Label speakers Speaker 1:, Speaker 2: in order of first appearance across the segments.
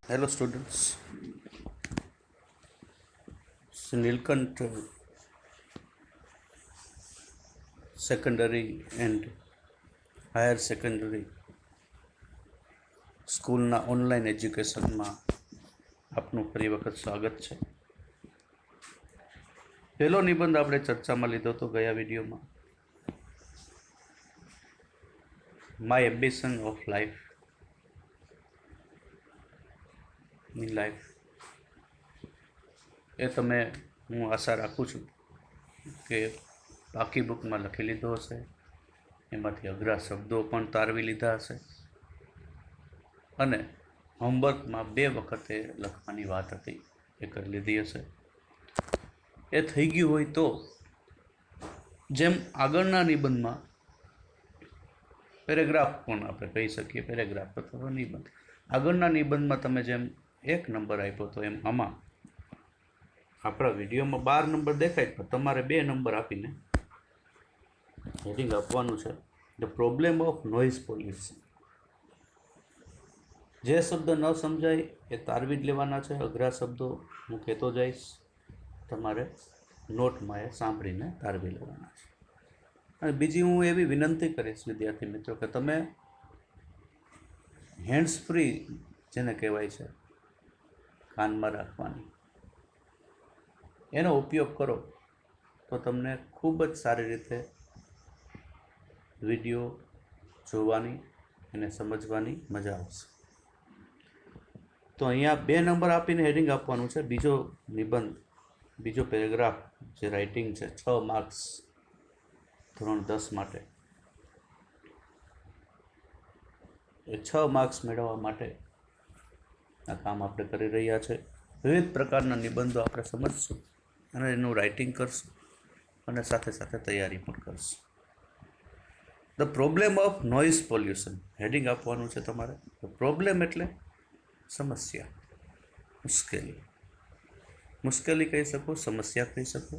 Speaker 1: Hello, students. Nilkant Secondary and Higher Secondary સ્કૂલના online એજ્યુકેશનમાં આપનું ફરી વખત સ્વાગત છે. પહેલો નિબંધ આપણે ચર્ચામાં લીધો હતો ગયા વિડીયોમાં, માય એમ્બિશન ઓફ લાઈફ ની લાઈફ. એ તમે, હું આશા રાખું છું કે બાકી બુકમાં લખી લીધો હશે, એમાંથી અઘરા શબ્દો પણ તારવી લીધા હશે અને હોમવર્કમાં 2 વખતે લખવાની વાત હતી એ કરી લીધી હશે. એ થઈ ગયું હોય તો જેમ આગળના નિબંધમાં પેરેગ્રાફ પણ આપણે કહી શકીએ, પેરેગ્રાફ અથવા નિબંધ, આગળના નિબંધમાં તમે જેમ 1 નંબર આપ્યો તો એમ આમાં આપણા વિડીયોમાં 12 નંબર દેખાય, પણ તમારે 2 નંબર આપીને હેડિંગ આપવાનું છે, the problem of noise pollution. જે શબ્દ ન સમજાય એ તારવી જ લેવાના છે. અઘરા શબ્દો હું કહેતો જઈશ, તમારે નોટમાં એ સાંભળીને તારવી લેવાના છે. અને બીજી હું એવી વિનંતી કરીશ વિદ્યાર્થી મિત્રો કે તમે હેન્ડ્સ ફ્રી જેને કહેવાય છે કાનમાં રાખવાની, એનો ઉપયોગ કરો તો તમને ખૂબ જ સારી રીતે વિડીયો જોવાની અને સમજવાની મજા આવશે. તો અહીંયા 2 નંબર આપીને હેડિંગ આપવાનું છે. બીજો નિબંધ, બીજો પેરેગ્રાફ જે રાઇટિંગ છે, 6 માર્ક્સ ધોરણ 10 માટે. એ 6 માર્ક્સ મેળવવા માટે આ કામ આપણે કરી રહ્યા છે. વિવિધ પ્રકારના નિબંધો આપણે સમજશું અને એનું રાઇટિંગ કરશું અને સાથે સાથે તૈયારી પણ કરશું. The problem of noise pollution heading આપવાનું છે તમારે. પ્રોબ્લેમ એટલે સમસ્યા, મુશ્કેલી, મુશ્કેલી કહી શકો, સમસ્યા કહી શકો.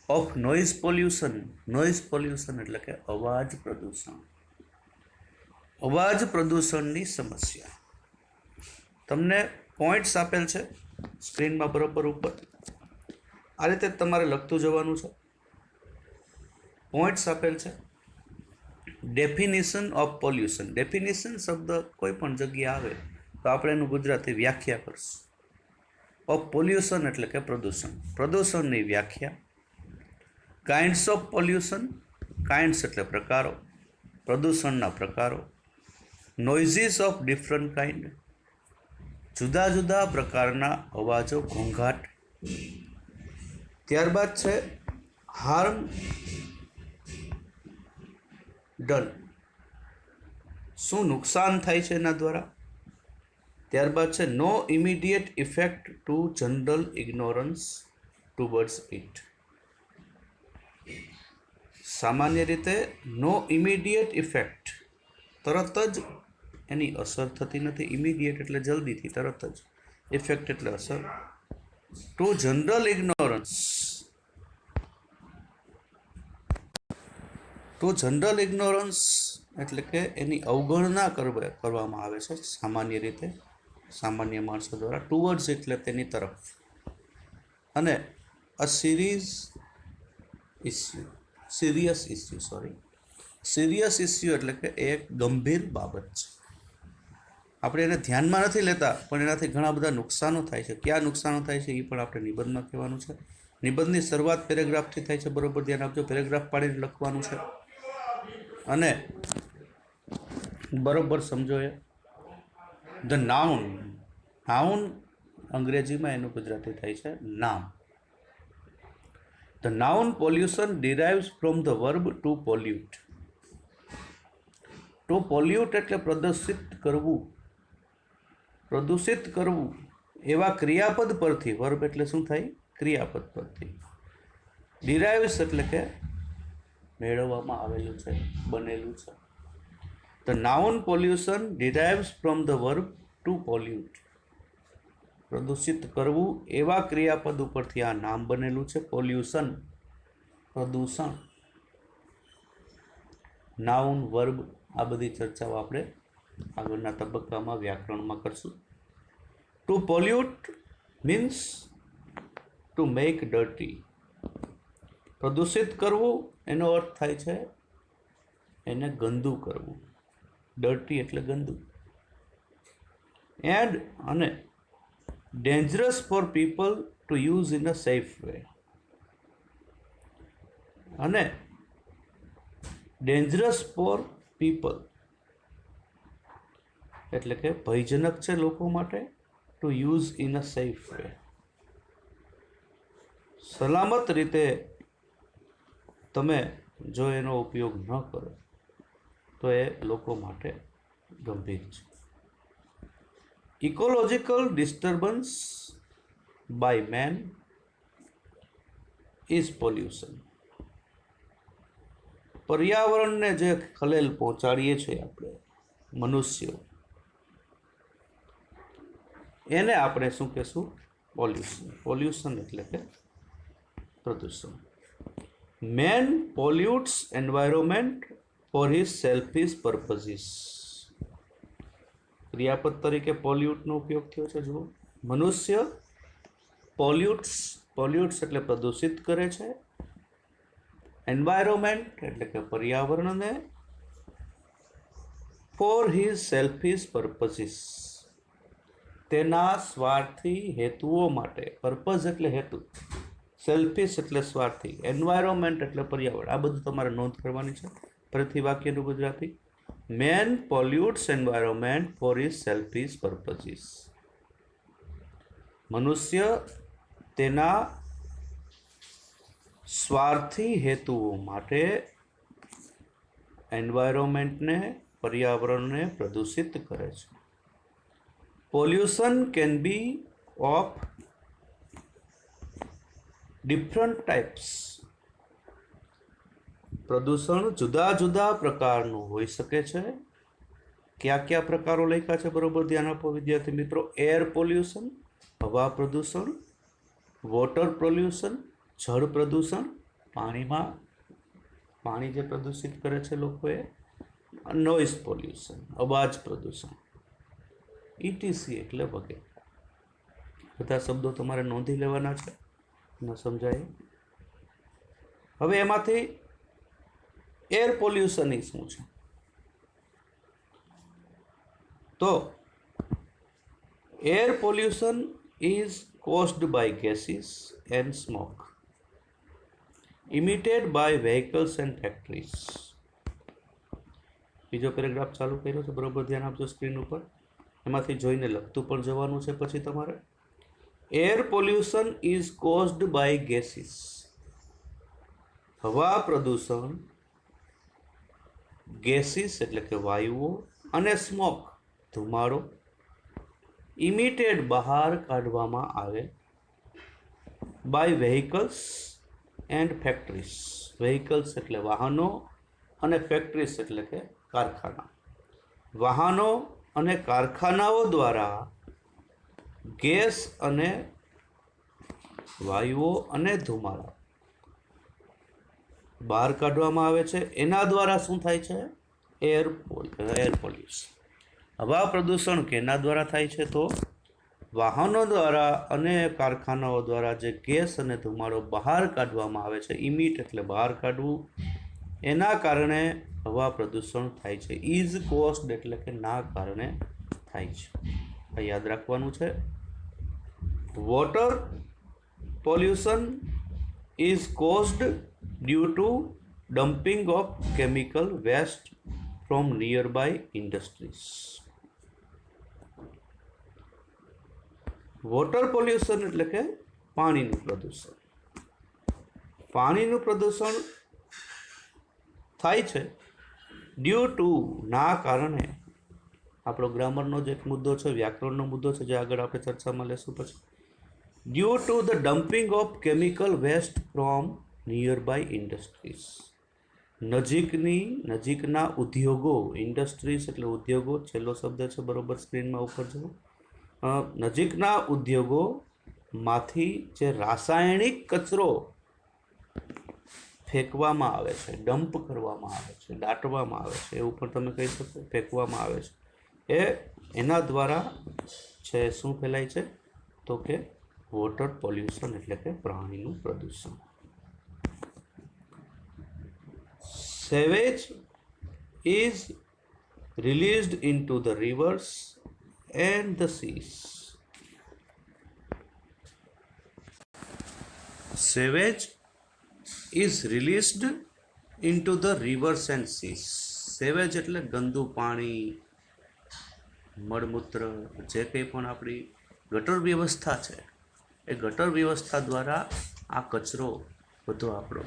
Speaker 1: Of noise pollution, noise pollution એટલે કે અવાજ પ્રદૂષણ, અવાજ પ્રદૂષણની સમસ્યા. તમને પોઈન્ટ્સ આપેલ છે સ્ક્રીનમાં બરોબર ઉપર, આ રીતે તમારે લખતું જવાનું છે. પોઈન્ટ્સ આપેલ છે. ડેફિનેશન ઓફ પોલ્યુશન, ડેફિનેશન શબ્દ કોઈ પણ જગ્યાએ આવે તો આપણે એનું ગુજરાતી વ્યાખ્યા કરશું. ઓફ પોલ્યુશન એટલે કે પ્રદૂષણ, પ્રદૂષણની વ્યાખ્યા. કાઇન્ડ્સ ઓફ પોલ્યુશન, કાઇન્ડ્સ એટલે પ્રકારો, પ્રદૂષણના પ્રકારો. નોઇઝીસ ઓફ ડિફરન્ટ કાઇન્ડ, જુદા જુદા પ્રકારના અવાજો, ઘોંઘાટ. ત્યારબાદ છે હાર્મ ડન, શું નુકસાન થાય છે એના દ્વારા. ત્યારબાદ છે no immediate effect to general ignorance towards it. સામાન્ય રીતે નો ઇમિડિયેટ ઇફેક્ટ, તરત જ એની અસર થતી નથી. ઇમિડિયેટ એટલે જલ્દીથી, તરત જ. ઇફેક્ટ એટલે અસર. To general ignorance, to general ignorance એટલે કે એની અવગણના કરવામાં આવે છે સામાન્ય રીતે, સામાન્ય માણસો દ્વારા. ટુવર્ડ્સ એટલે તેની તરફ. અને a series issue, serious issue, sorry, serious issue એટલે કે એક ગંભીર બાબત છે. આપણે એને ધ્યાનમાં નથી લેતા, પણ એનાથી ઘણા બધા નુકસાનો થાય છે. ક્યાં નુકસાનો થાય છે એ પણ આપણે નિબંધમાં કહેવાનું છે. નિબંધની શરૂઆત પેરેગ્રાફથી થાય છે, બરોબર ધ્યાન આપજો. પેરેગ્રાફ પાડીને લખવાનું છે અને બરોબર સમજો. એ ધ નાઉન, નાઉન અંગ્રેજીમાં એનું ગુજરાતી થાય છે નામ. The noun pollution derives from the verb to pollute. To pollute એટલે પ્રદૂષિત કરવું, પ્રદૂષિત કરવું એવા ક્રિયાપદ પરથી. વર્બ એટલે શું થાય? ક્રિયાપદ પરથી. ડિરાઇવ્સ એટલે કે મેળવવામાં આવેલું છે, બનેલું છે. The noun pollution derives from the verb to pollute. પ્રદૂષિત કરવું એવા ક્રિયાપદ ઉપરથી આ નામ બનેલું છે. પોલ્યુશન, પ્રદૂષણ. નાઉન, વર્બ, આ બધી ચર્ચાઓ આપણે આગળના તબક્કામાં વ્યાકરણમાં કરશું. To pollute means to make dirty. પ્રદૂષિત કરવું એનો અર્થ થાય છે એને ગંદુ કરવું. ડર્ટી એટલે ગંદુ. એન્ડ અને dangerous for people to use in a safe way. અને ડેન્જરસ ફોર પીપલ એટલે કે ભયજનક છે લોકો માટે. To use in a safe way, સલામત રીતે તમે જો એનો ઉપયોગ ન કરો તો એ લોકો માટે ગંભીર છે. Ecological disturbance by man is pollution. પર્યાવરણને જે ખલેલ પહોંચાડીએ છીએ આપણે મનુષ્યો, એને આપણે શું કહેશું? પોલ્યુશન. પોલ્યુશન એટલે કે પ્રદૂષણ. Man pollutes environment for his selfish purposes. ક્રિયાપદ તરીકે પોલ્યુટનો ઉપયોગ થયો છે. જુઓ, મનુષ્ય પોલ્યુટ્સ એટલે પ્રદૂષિત કરે છે. એન્વાયરમેન્ટ એટલે કે પર્યાવરણને ફોર હિઝ સેલ્ફિશ પર્પઝીસ, તેના સ્વાર્થી હેતુઓ માટે. પર્પઝ એટલે હેતુ, સેલ્ફિશ એટલે સ્વાર્થી, એન્વાયરમેન્ટ એટલે પર્યાવરણ. આ બધું તમારે નોંધ કરવાની છે. ફરીથી વાક્યનું Gujarati. Man pollutes environment for his selfish purposes. મનુષ્ય તેના સ્વાર્થી હેતુઓ માટે એન્વાયરમેન્ટને, પર્યાવરણને પ્રદૂષિત કરે છે. Pollution can be of different types. પ્રદૂષણ જુદા જુદા પ્રકારનું હોઈ શકે છે. કયા કયા પ્રકારો લખ્યા છે બરોબર ધ્યાન આપો વિદ્યાર્થી મિત્રો. એર પોલ્યુશન, હવા પ્રદૂષણ. વોટર પોલ્યુશન, જળ પ્રદૂષણ, પાણી જે પ્રદૂષિત કરે છે લોકોએ. નોઇઝ પોલ્યુશન, અવાજ પ્રદૂષણ, ઇટીસી એટલે વગેરે. બધા શબ્દો તમારે નોંધી લેવાના છે, ન સમજાય. હવે એમાંથી એર પોલ્યુશન એ શું છે? તો air pollution is caused by gases and smoke emitted by vehicles and factories. બીજો પેરેગ્રાફ ચાલુ કર્યો છે, બરોબર ધ્યાન આપજો સ્ક્રીન ઉપર. એમાંથી જોઈને લખતું પણ જવાનું છે પછી તમારે. Air pollution is caused by gases. હવા પ્રદૂષણ ગેસીસ એટલે કે વાયુઓ અને સ્મોક ધુમાડો ઇમિટેડ બહાર કાઢવામાં આવે by vehicles and factories. Vehicles એટલે વાહનો અને ફેક્ટરીઝ એટલે કે કારખાના. વાહનો અને કારખાનાઓ દ્વારા ગેસ અને વાયુઓ અને ધુમાડા બહાર કાઢવામાં આવે છે. એના દ્વારા શું થાય છે? Air pollution. હવા પ્રદૂષણ કેના દ્વારા થાય છે? તો વાહનો દ્વારા અને કારખાનાઓ દ્વારા જે ગેસ અને ધુમાડો બહાર કાઢવામાં આવે છે. ઇમિટ એટલે બહાર કાઢવું. એના કારણે હવા પ્રદૂષણ થાય છે. ઇઝ કોઝડ એટલે કે ના કારણે થાય છે. આ યાદ રાખવાનું છે. Water pollution is caused due to dumping of chemical waste from nearby industries. Water pollution એટલે કે પાણીનું પ્રદૂષણ. પાણીનું પ્રદૂષણ થાય છે ડ્યુ ટુ ના કારણે. આપણો ગ્રામરનો જ એક મુદ્દો છે, વ્યાકરણનો મુદ્દો છે, જે આગળ આપણે ચર્ચામાં લેશું પછી. Due to the dumping of chemical waste from nearby industries. નજીકના ઉદ્યોગો. ઇન્ડસ્ટ્રીઝ એટલે ઉદ્યોગો, છેલ્લો શબ્દ છે બરોબર સ્ક્રીનમાં ઉપર જુઓ. નજીકના ઉદ્યોગોમાંથી જે રાસાયણિક કચરો ફેંકવામાં આવે છે, ડમ્પ કરવામાં આવે છે, દાટવામાં આવે છે, એવું પણ તમે કહી શકો, ફેંકવામાં આવે છે. એ એના દ્વારા છે શું ફેલાય છે તો કે વોટર પોલ્યુશન એટલે કે પાણીનું પ્રદૂષણ. Sewage is released into the rivers and the seas. Sewage is released into the rivers and seas. Sewage એટલે ગંદુ પાણી, મળમૂત્ર, જે કંઈ પણ આપણી ગટર વ્યવસ્થા છે એ ગટર વ્યવસ્થા દ્વારા આ કચરો બધો આપણો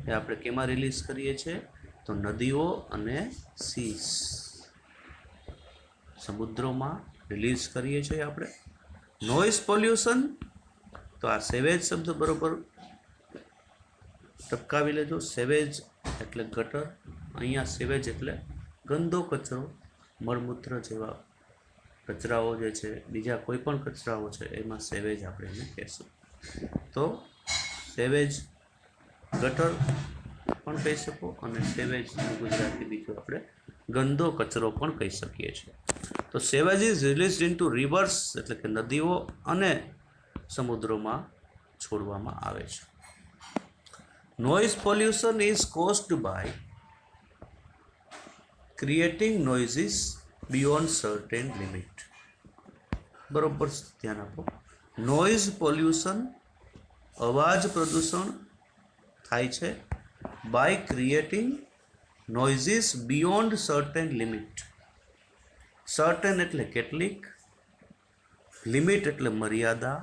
Speaker 1: એ આપણે કેમાં રિલીઝ કરીએ છીએ તો નદીઓ અને સીસ સમુદ્રોમાં રિલીઝ કરીએ છીએ આપણે. નોઇઝ પોલ્યુશન તો આ સેવેજ શબ્દ બરોબર ટપકાવી લેજો. સેવેજ એટલે ગટર, અહીંયા સેવેજ એટલે ગંદો કચરો, મળમૂત્ર જેવા કચરાઓ જે છે, બીજા કોઈ પણ કચરાઓ છે એમાં સેવેજ આપણે એને કહેશું. તો સેવેજ ગટર પણ કહી શકો અને સેવેજનું ગુજરાતી બીજું આપણે ગંદો કચરો પણ કહી શકીએ છીએ. તો sewage is release into rivers એટલે કે નદીઓ અને સમુદ્રોમાં છોડવામાં આવે છે. Noise pollution is caused by creating noises beyond certain limit. બરોબર ધ્યાન આપો. નોઇઝ પોલ્યુશન અવાજ પ્રદૂષણ થાય છે by creating noises beyond certain limit. Certain એટલે કેટલીક, લિમિટ એટલે મર્યાદા,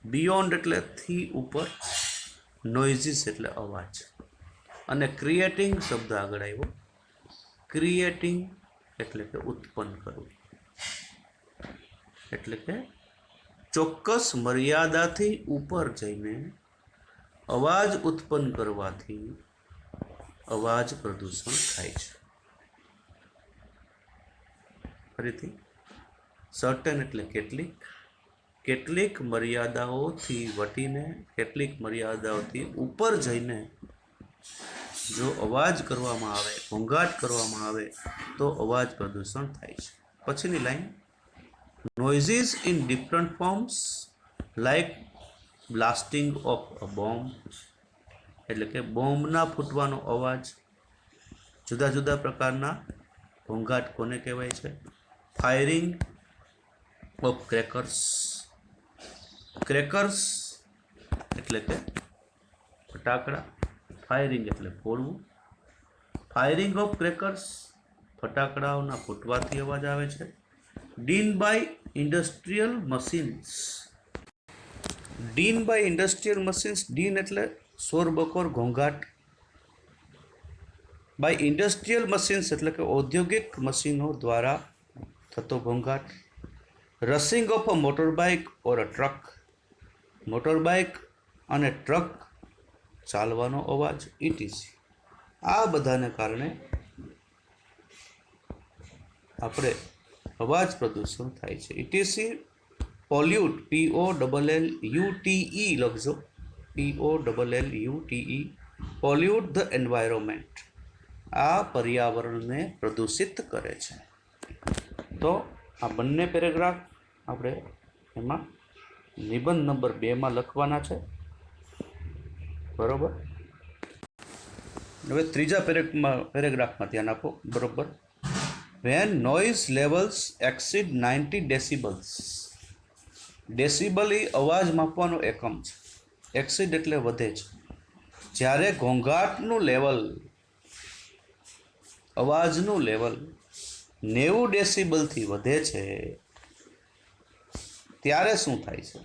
Speaker 1: બિયોન્ડ એટલે થી ઉપર, નોઇઝીસ એટલે અવાજ. અને ક્રિએટિંગ શબ્દ આગળ આવ્યો. ક્રિએટિંગ એટલે કે ઉત્પન્ન કરવું, એટલે કે ચોક્કસ મર્યાદાથી ઉપર જઈને અવાજ ઉત્પન્ન કરવાથી અવાજ પ્રદૂષણ થાય છે. ફરીથી, સર્ટેન એટલે કેટલીક, કેટલીક મર્યાદાઓથી વટીને, કેટલીક મર્યાદાઓથી ઉપર જઈને જો અવાજ કરવામાં આવે, ઘોંઘાટ કરવામાં આવે તો અવાજ પ્રદૂષણ થાય છે. પછીની line, noises in different forms like blasting of a bomb એટલે કે બોમ્બના ફૂટવાનો અવાજ, જુદા જુદા પ્રકારના ઘોંઘાટ કોને કહેવાય છે. ફાયરિંગ ઓફ ક્રેકર્સ, ક્રેકર્સ એટલે કે ફટાકડા, ફાયરિંગ એટલે ફોડવું, ફાયરિંગ ઓફ ક્રેકર્સ ફટાકડાઓના ફૂટવાથી અવાજ આવે છે. Din by industrial machines, din by industrial machines, din એટલે શોરબકોર ઘોંઘાટ, બાય ઇન્ડસ્ટ્રીયલ મશીન્સ એટલે કે ઔદ્યોગિક મશીનો દ્વારા થતો ઘોંઘાટ. Rushing of a motorbike or a truck, motorbike અને ટ્રક ચાલવાનો અવાજ, ઇટીસી. આ બધાને કારણે આપણે અવાજ પ્રદૂષણ થાય છે. ઇટીસી પોલ્યુટ, POLLUTE લખજો, POLLUTE, પોલ્યુટ ધ એન્વાયરમેન્ટ, આ પર્યાવરણને પ્રદૂષિત કરે છે. તો આ બંને પેરેગ્રાફ આપણે એમાં નિબંધ નંબર 2માં લખવાના છે. બરોબર. હવે ત્રીજા પેરેગ્રાફમાં ધ્યાન આપો. બરોબર. When noise levels exceed 90 decibels, decibel એ અવાજ માપવાનો એકમ છે. એક્સીડ એટલે વધે છે. જ્યારે ઘોંઘાટનું લેવલ, અવાજનું લેવલ 90 ડેસિબલથી વધે છે ત્યારે શું થાય છે?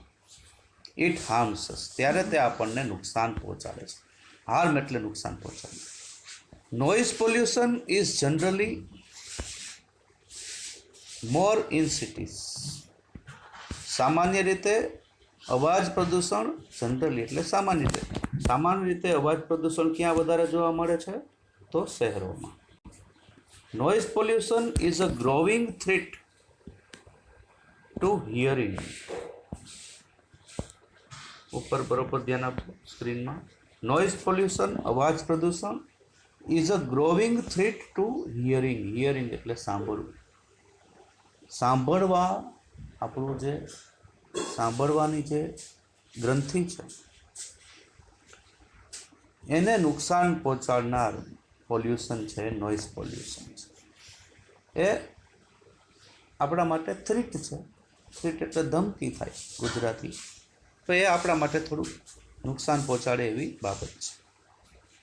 Speaker 1: ઇટ હાર્મ્સ અસ, ત્યારે તે આપણને નુકસાન પહોંચાડે છે. હાર્મ એટલે નુકસાન પહોંચાડે. Noise pollution is generally more in cities, સામાન્ય રીતે અવાજ પ્રદૂષણ, જનરલી એટલે સામાન્ય રીતે અવાજ પ્રદૂષણ ક્યાં વધારે જોવા મળે છે? તો શહેરોમાં. Noise pollution is a growing threat to hearing. ઉપર બરોબર ધ્યાન આપો સ્ક્રીનમાં. નોઇઝ પોલ્યુશન, અવાજ પ્રદૂષણ, is a growing threat to hearing. Hearing એટલે સાંભળવું. સાંભળવા આપણું જે સાંભળવાની જે ગ્રંથિ છે એને નુકસાન પહોંચાડનાર પોલ્યુશન છે નોઇઝ પોલ્યુશન છે. એ આપણા માટે થ્રીટ છે. થ્રીટ એટલે ધમકી થાય ગુજરાતી. તો એ આપણા માટે થોડું નુકસાન પહોંચાડે એવી બાબત છે.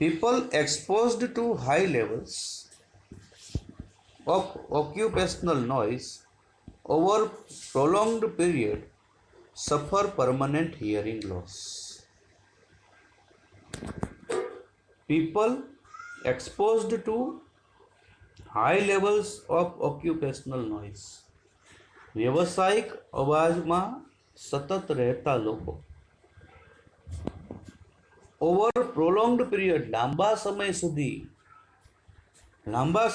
Speaker 1: People exposed two high levels of occupational noise over prolonged period suffer permanent hearing loss. People exposed to high levels of occupational noise, વ્યવસાયિક અવાજમાં સતત રહેતા લોકો, ઓવર પ્રોલોંગ્ડ પીરિયડ લાંબા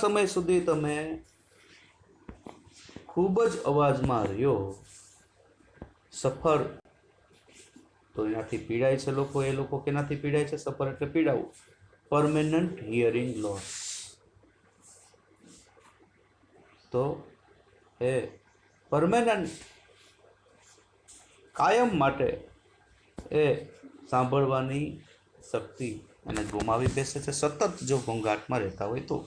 Speaker 1: સમય સુધી તમે ખૂબ જ અવાજમાં રહ્યો, સફર તો એનાથી પીડાય છે લોકો. એ લોકો કેનાથી પીડાય છે? સફર એટલે પીડાવું. Permanent hearing loss. તો એ પરમેનન્ટ કાયમ માટે એ સાંભળવાની શક્તિ એને ગુમાવી બેસે છે સતત જો ઘોંઘાટમાં રહેતા હોય તો.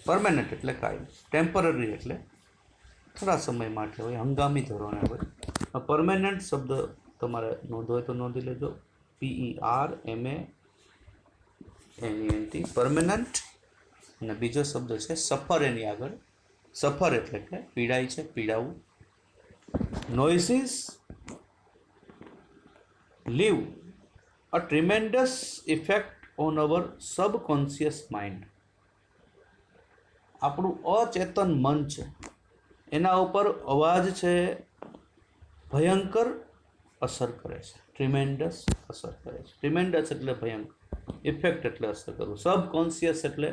Speaker 1: પરમેનન્ટ એટલે કાયમ, ટેમ્પરરી એટલે થોડા સમય માટે હોય, હંગામી ધોરણે હોય. પરમેનન્ટ શબ્દ તમારે નોંધો હોય તો નોંધી લેજો. PERMANENT, permanent. અને બીજો શબ્દ છે સફર એની આગળ. સફર એટલે કે પીડાય છે, પીડાવું. Noises leave a tremendous effect on our subconscious mind. આપણું અચેતન મન છે એના ઉપર અવાજ છે ભયંકર અસર કરે છે. ટ્રીમેન્ડસ અસર કરે છે. ટ્રીમેન્ડસ એટલે ભયંકર, ઇફેક્ટ એટલે અસર કરવું, સબકોન્શિયસ એટલે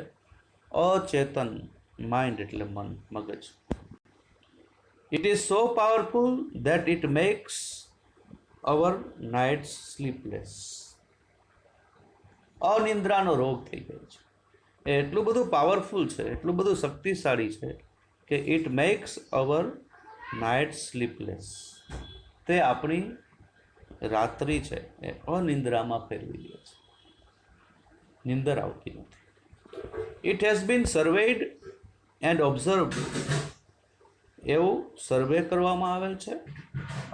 Speaker 1: અચેતન, માઇન્ડ એટલે મન, મગજ. It is so powerful that it makes our nights sleepless. અનિંદ્રાનો રોગ થઈ ગયો છે. એ એટલું બધું પાવરફુલ છે, એટલું બધું શક્તિશાળી છે કે it makes hour night sleepless. તે આપણી રાત્રિ છે એ અનિંદ્રામાં ફેરવી દે છે, નિંદર આવતી નથી. It has been surveyed and observed. એવું સર્વે કરવામાં આવેલ છે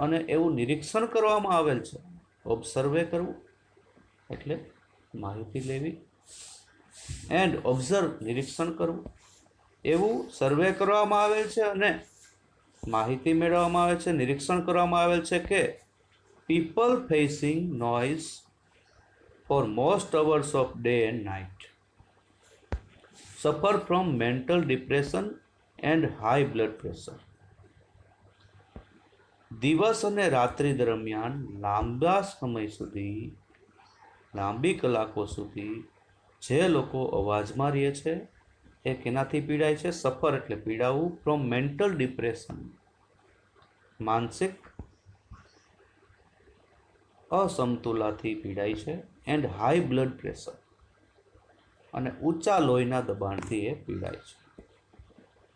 Speaker 1: અને એવું નિરીક્ષણ કરવામાં આવેલ છે. ઓબ્સર્વે કરવું એટલે માહિતી લેવી, એન્ડ ઓબ્ઝર્વ નિરીક્ષણ કરવું. એવું સર્વે કરવામાં આવેલ છે અને માહિતી મેળવવામાં આવે છે, નિરીક્ષણ કરવામાં આવેલ છે કે people facing noise for most hours of day and night suffer from mental depression and high blood pressure. દિવસ અને રાત્રિ દરમિયાન લાંબા સમય સુધી, લાંબી કલાકો સુધી જે લોકો અવાજમાં રહે છે એ કેનાથી પીડાય છે? સફર એટલે પીડાવું. ફ્રોમ મેન્ટલ ડિપ્રેશન, માનસિક અસમતુલાથી પીડાય છે. એન્ડ હાઈ બ્લડ પ્રેશર, અને ઊંચા લોહીના દબાણથી એ પીડાય છે.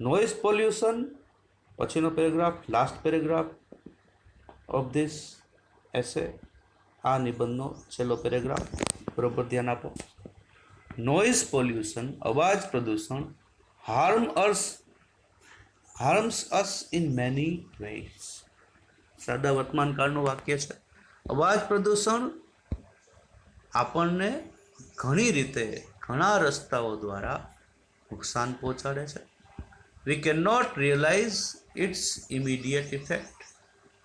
Speaker 1: નોઇઝ પોલ્યુશન, પછીનો paragraph, last paragraph of this essay, આ નિબંધનો છેલ્લો પેરેગ્રાફ, બરોબર ધ્યાન આપો. નોઇઝ પોલ્યુશન, અવાજ પ્રદૂષણ, harms us in many ways. સાદા વર્તમાન કાળનું વાક્ય છે. અવાજ પ્રદૂષણ આપણને ઘણી રીતે, ઘણા રસ્તાઓ દ્વારા નુકસાન પહોંચાડે છે. We can not realise its immediate effect.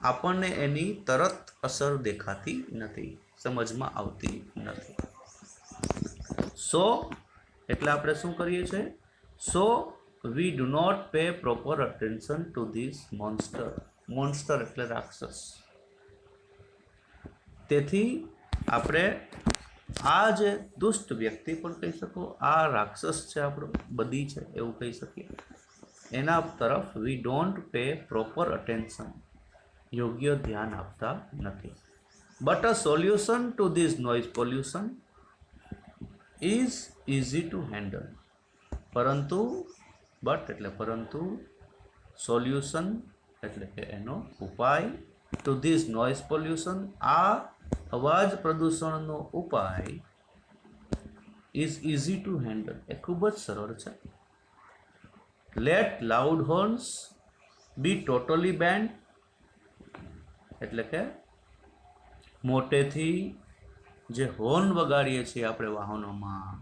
Speaker 1: આપણને એની તરત અસર દેખાતી નથી, સમજમાં આવતી નથી. સો એટલે આપણે શું કરીએ છીએ? So we do not pay proper attention to this monster. Monster એટલે રાક્ષસ. તેથી આપણે આ જે દુષ્ટ વ્યક્તિ પણ કહી શકો, આ રાક્ષસ છે આપણો, બદી છે એવું કહી શકીએ, એના તરફ we don't pay proper attention, યોગ્ય ધ્યાન આપતા નથી. But a solution two this noise pollution is easy to handle. પરંતુ બટ એટલે પરંતુ સોલ્યુશન એટલે કે એનો ઉપાય. ટુ ધીસ નોઇઝ પોલ્યુશન, આ અવાજ પ્રદૂષણનો ઉપાય ઇઝ ઇઝી ટુ હેન્ડલ, એ ખૂબ જ સરળ છે. લેટ લાઉડ હોર્ન્સ બી ટોટલી બેન્ડ, એટલે કે મોટેથી જે હોર્ન વગાડીએ છીએ આપણે વાહનોમાં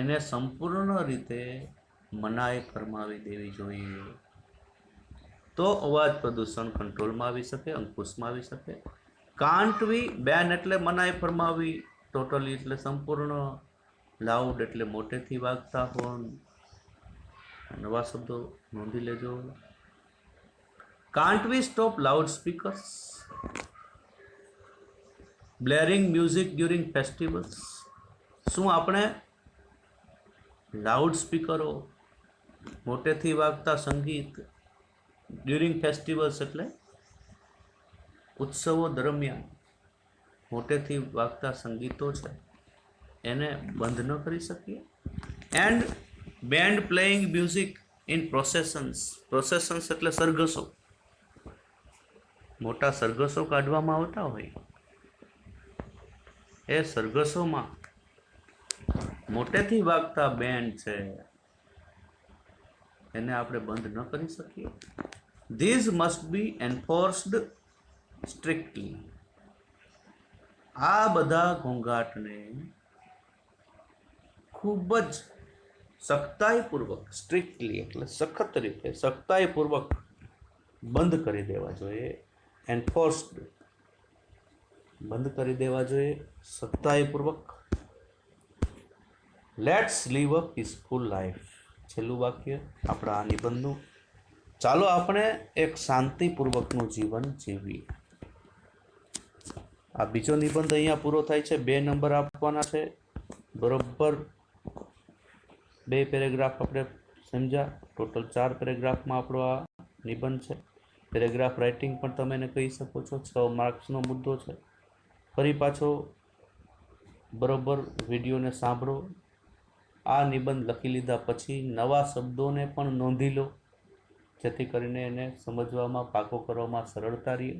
Speaker 1: એને સંપૂર્ણ રીતે મનાઈ ફરમાવી દેવી જોઈએ, તો અવાજ પ્રદૂષણ કંટ્રોલમાં આવી શકે, અંકુશમાં આવી શકે. કાન્ટ વી બેન એટલે મનાઈ ફરમાવી, ટોટલી એટલે સંપૂર્ણ, લાઉડ એટલે મોટેથી વાગતા હોર્ન. નવા શબ્દો નોંધી લેજો. Can't we stop loud speakers blaring music during festivals, શું આપણે લાઉડ સ્પીકરો, મોટેથી વાગતા સંગીત ડ્યુરિંગ ફેસ્ટિવલ્સ એટલે ઉત્સવો દરમિયાન મોટેથી વાગતા સંગીતો છે એને બંધ ન કરી શકીએ? And band playing music in processions, processions એટલે સરઘસો, મોટા સરઘસો કાઢવામાં આવતા હોય એ સરઘસોમાં મોટેથી વાગતા બેન્ડ છે એને આપણે બંધ ન કરી શકીએ? ધીઝ મસ્ટ બી એન્ફોર્સ્ડ સ્ટ્રિક્ટલી, આ બધા ઘોંઘાટને ખૂબ જ સખ્તાઈપૂર્વક, સ્ટ્રિક્ટલી એટલે સખત રીતે, સખ્તાઈપૂર્વક બંધ કરી દેવા જોઈએ. એન્ફોર્સ્ડ બંધ કરી દેવા જોઈએ સખ્તાઈપૂર્વક. Let's leave a peaceful life, છેલ્લું વાક્ય આપણા આ નિબંધનું. ચાલો આપણે એક શાંતિપૂર્વકનું જીવન જીવીએ. આ બીજો નિબંધ અહીંયા પૂરો થાય છે. 2 નંબર આપવાના છે, બરોબર 2 પેરેગ્રાફ આપણે સમજ્યા. ટોટલ 4 પેરેગ્રાફમાં આપણો આ નિબંધ છે. પેરેગ્રાફ રાઇટિંગ પણ તમે એને કહી શકો છો. 6 માર્ક્સનો મુદ્દો છે. ફરી પાછો બરોબર વિડીયોને સાંભળો. આ નિબંધ લખી લીધા પછી નવા શબ્દોને પણ નોંધી લો, જેથી કરીને એને સમજવામાં, પાકો કરવામાં સરળતા રહે.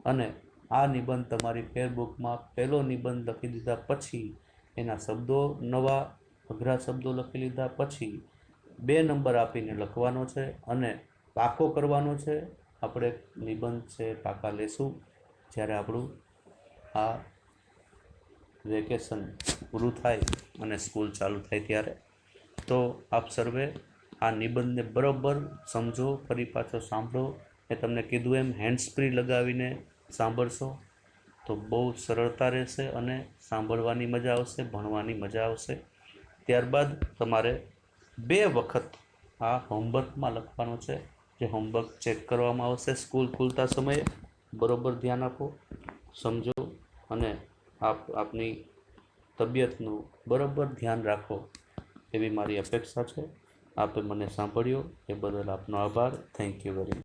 Speaker 1: અને આ નિબંધ તમારી ફેરબુકમાં પહેલો નિબંધ લખી દીધા પછી એના શબ્દો, નવા અઘરા શબ્દો લખી લીધા પછી 2 નંબર આપીને લખવાનો છે અને પાકો કરવાનો છે. આપણે નિબંધ છે પાકા લેશું જ્યારે આપણું આ વેકેશન પૂરું થાય અને સ્કૂલ ચાલુ થાય ત્યારે. તો આપ સર્વે આ નિબંધને બરોબર સમજો, ફરી પાછો સાંભળો. મેં તમને કીધું એમ હેન્ડ્સ ફ્રી લગાવીને સાંભળશો તો બહુ સરળતા રહેશે અને સાંભળવાની મજા આવશે, ભણવાની મજા આવશે. ત્યારબાદ તમારે 2 વખત આ હોમવર્કમાં લખવાનું છે, જે હોમવર્ક ચેક કરવામાં આવશે સ્કૂલ ખુલતા સમયે. બરોબર ધ્યાન આપો, સમજો અને આપની તબિયતનું બરોબર ધ્યાન રાખો એવી મારી અપેક્ષા છે. આપે મને સાંભળ્યો એ બદલ આપનો આભાર. Thank you very much.